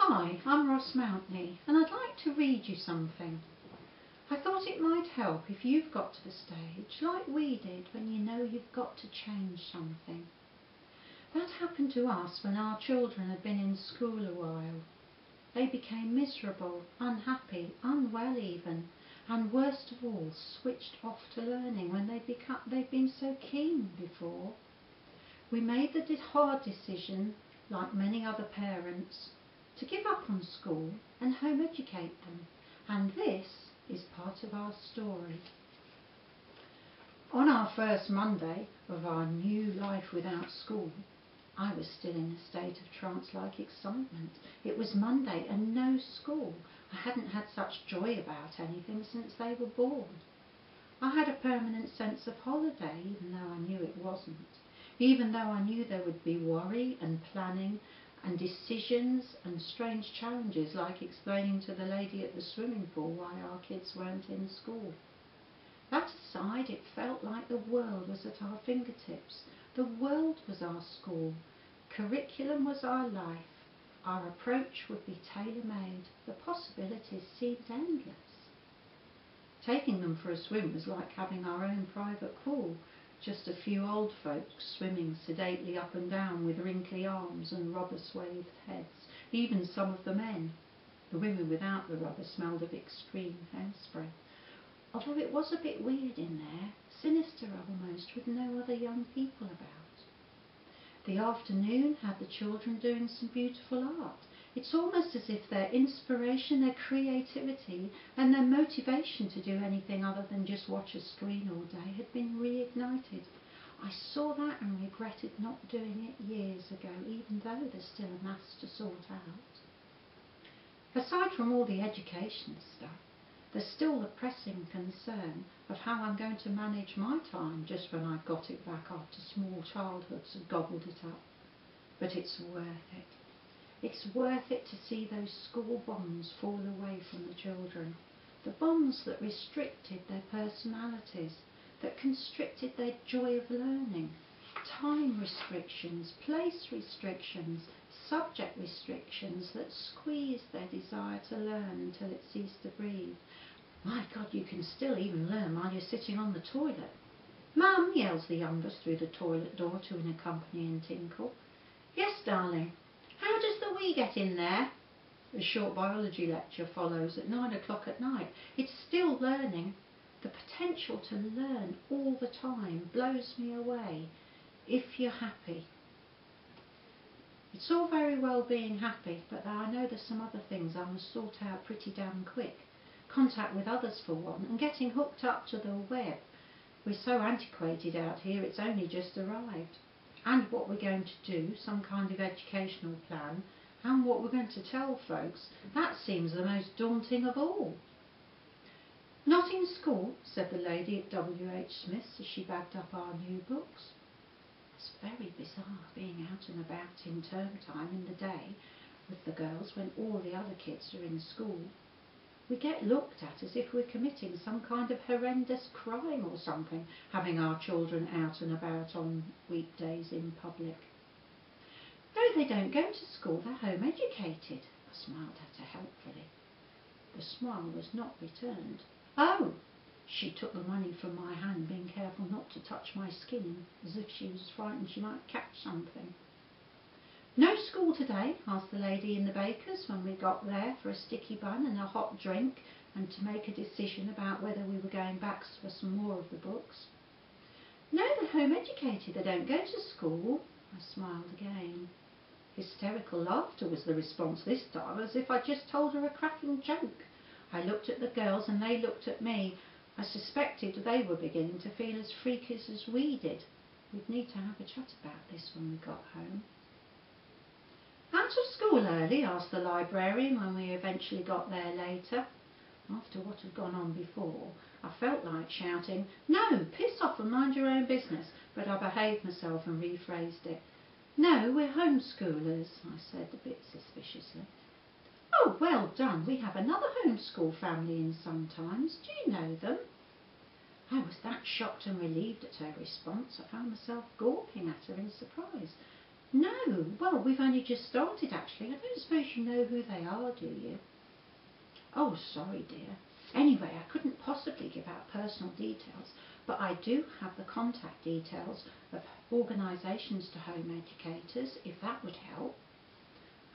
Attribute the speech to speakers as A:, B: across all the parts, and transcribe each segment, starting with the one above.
A: Hi, I'm Ross Mountney, and I'd like to read you something. I thought it might help if you've got to the stage, like we did, when you know you've got to change something. That happened to us when our children had been in school a while. They became miserable, unhappy, unwell even, and worst of all, switched off to learning when they'd been so keen before. We made the hard decision, like many other parents, to give up on school and home educate them, and this is part of our story. On our first Monday of our new life without school, I was still in a state of trance-like excitement. It was Monday and no school. I hadn't had such joy about anything since they were born. I had a permanent sense of holiday, even though I knew it wasn't. Even though I knew there would be worry and planning and decisions and strange challenges, like explaining to the lady at the swimming pool why our kids weren't in school. That aside, it felt like the world was at our fingertips. The world was our school. Curriculum was our life. Our approach would be tailor-made. The possibilities seemed endless. Taking them for a swim was like having our own private pool. Just a few old folks swimming sedately up and down with wrinkly arms and rubber-swathed heads, even some of the men. The women without the rubber smelled of extreme hairspray. Although it was a bit weird in there, sinister almost, with no other young people about. The afternoon had the children doing some beautiful art. It's almost as if their inspiration, their creativity and their motivation to do anything other than just watch a screen all day had been reignited. I saw that and regretted not doing it years ago, even though there's still a maths to sort out. Aside from all the education stuff, there's still the pressing concern of how I'm going to manage my time just when I've got it back after small childhoods have gobbled it up. But it's worth it. It's worth it to see those school bonds fall away from the children. The bonds that restricted their personalities, that constricted their joy of learning. Time restrictions, place restrictions, subject restrictions that squeezed their desire to learn until it ceased to breathe. My God, you can still even learn while you're sitting on the toilet. "Mum," yells the youngest through the toilet door to an accompanying tinkle. "Yes, darling." "How does the wee get in there?" A short biology lecture follows at 9 o'clock at night. It's still learning. The potential to learn all the time blows me away. If you're happy. It's all very well being happy, but I know there's some other things I must sort out pretty damn quick. Contact with others for one, and getting hooked up to the web. We're so antiquated out here, it's only just arrived. And what we're going to do, some kind of educational plan, and what we're going to tell folks, that seems the most daunting of all. "Not in school," said the lady at W.H. Smith's as she bagged up our new books. It's very bizarre being out and about in term time in the day with the girls when all the other kids are in school. We get looked at as if we're committing some kind of horrendous crime or something, having our children out and about on weekdays in public. "No, they don't go to school, they're home educated," I smiled at her helpfully. The smile was not returned. "Oh!" She took the money from my hand, being careful not to touch my skin, as if she was frightened she might catch something. "No school today?" asked the lady in the baker's when we got there for a sticky bun and a hot drink and to make a decision about whether we were going back for some more of the books. "No, they're home educated, they don't go to school." I smiled again. Hysterical laughter was the response this time, as if I'd just told her a cracking joke. I looked at the girls and they looked at me. I suspected they were beginning to feel as freakish as we did. We'd need to have a chat about this when we got home. "Out of school early?" asked the librarian when we eventually got there later. After what had gone on before, I felt like shouting, "No, piss off and mind your own business," but I behaved myself and rephrased it. "No, we're homeschoolers," I said a bit suspiciously. "Oh, well done. We have another homeschool family in sometimes. Do you know them?" I was that shocked and relieved at her response, I found myself gawping at her in surprise. No, well, we've only just started actually. I don't suppose you know who they are, do you? Oh, sorry dear. Anyway, I couldn't possibly give out personal details, but I do have the contact details of organisations to home educators, if that would help.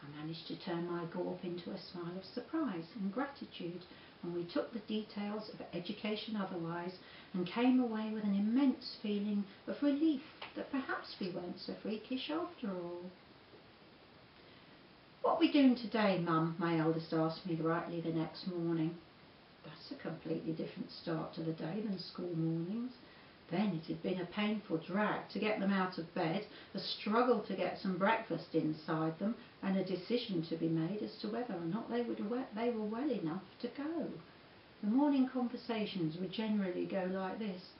A: I managed to turn my gawp into a smile of surprise and gratitude, and we took the details of Education Otherwise and came away with an immense feeling of relief that perhaps we weren't so freakish after all. "What are we doing today, Mum?" my eldest asked me brightly the next morning. That's a completely different start to the day than school mornings. Then it had been a painful drag to get them out of bed, a struggle to get some breakfast inside them, and a decision to be made as to whether or not they were well enough to go. The morning conversations would generally go like this: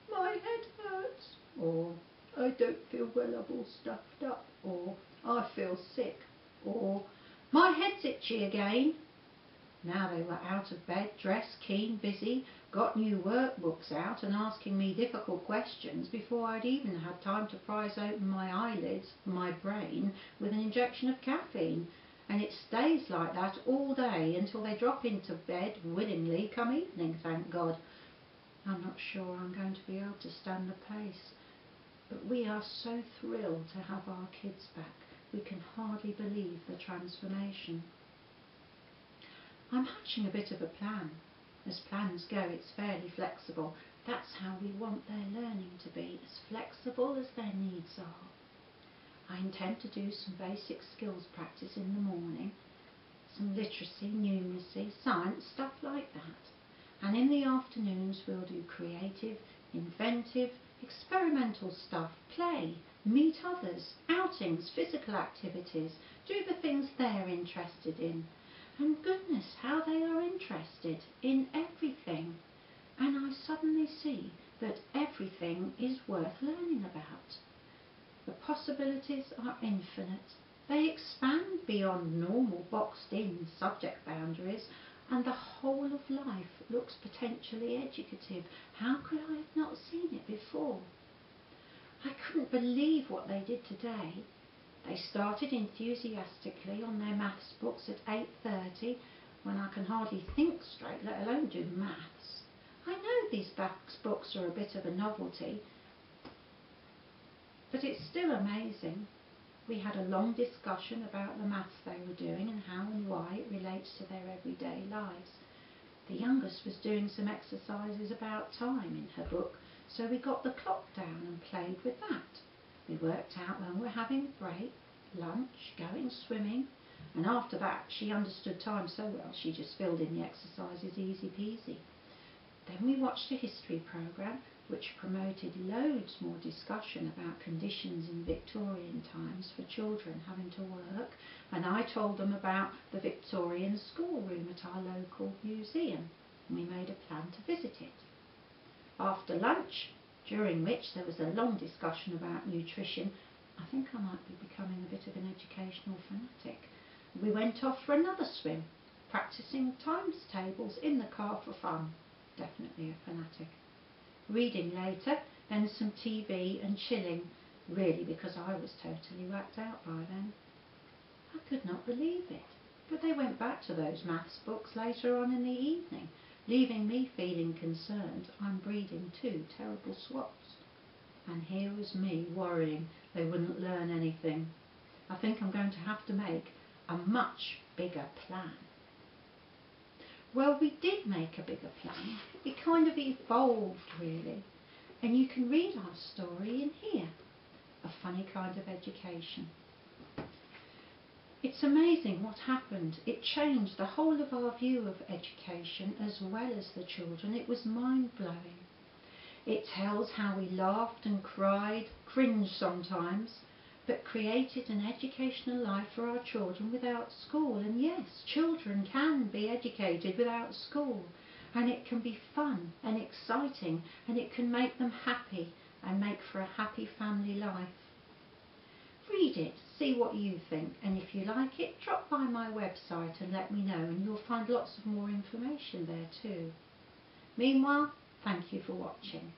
A: "My head hurts," or "I don't feel well, I'm all stuffed up," or "I feel sick," or "My head's itchy again." Now they were out of bed, dressed, keen, busy, got new workbooks out and asking me difficult questions before I'd even had time to prise open my eyelids and my brain with an injection of caffeine. And it stays like that all day until they drop into bed willingly come evening, thank God. I'm not sure I'm going to be able to stand the pace, but we are so thrilled to have our kids back. We can hardly believe the transformation. I'm hatching a bit of a plan. As plans go, it's fairly flexible. That's how we want their learning to be, as flexible as their needs are. I intend to do some basic skills practice in the morning, some literacy, numeracy, science, stuff like that. And in the afternoons we'll do creative, inventive, experimental stuff, play, meet others, outings, physical activities, do the things they're interested in. And goodness, how they are interested in everything. And I suddenly see that everything is worth learning about. The possibilities are infinite. They expand beyond normal boxed-in subject boundaries, and the whole of life looks potentially educative. How could I have not seen it before? I couldn't believe what they did today. They started enthusiastically on their maths books at 8:30, when I can hardly think straight, let alone do maths. I know these maths books are a bit of a novelty, but it's still amazing. We had a long discussion about the maths they were doing and how and why it relates to their everyday lives. The youngest was doing some exercises about time in her book, so we got the clock down and played with that. We worked out when we're having a break, lunch, going swimming, and after that she understood time so well she just filled in the exercises easy peasy. Then we watched a history programme which promoted loads more discussion about conditions in Victorian times for children having to work, and I told them about the Victorian schoolroom at our local museum, and we made a plan to visit it. After lunch, during which there was a long discussion about nutrition, I think I might be becoming a bit of an educational fanatic, we went off for another swim, practising times tables in the car for fun. Definitely a fanatic. Reading later, then some TV and chilling, really because I was totally whacked out by then. I could not believe it, but they went back to those maths books later on in the evening, leaving me feeling concerned I'm breeding two terrible swaps. And here was me worrying they wouldn't learn anything. I think I'm going to have to make a much bigger plan. Well, we did make a bigger plan. It kind of evolved, really. And you can read our story in here, A Funny Kind of Education. It's amazing what happened. It changed the whole of our view of education as well as the children. It was mind-blowing. It tells how we laughed and cried, cringed sometimes, but created an educational life for our children without school. And yes, children can be educated without school, and it can be fun and exciting, and it can make them happy and make for a happy family life. Read it, see what you think, and if you like it, drop by my website and let me know, and you'll find lots of more information there too. Meanwhile, thank you for watching.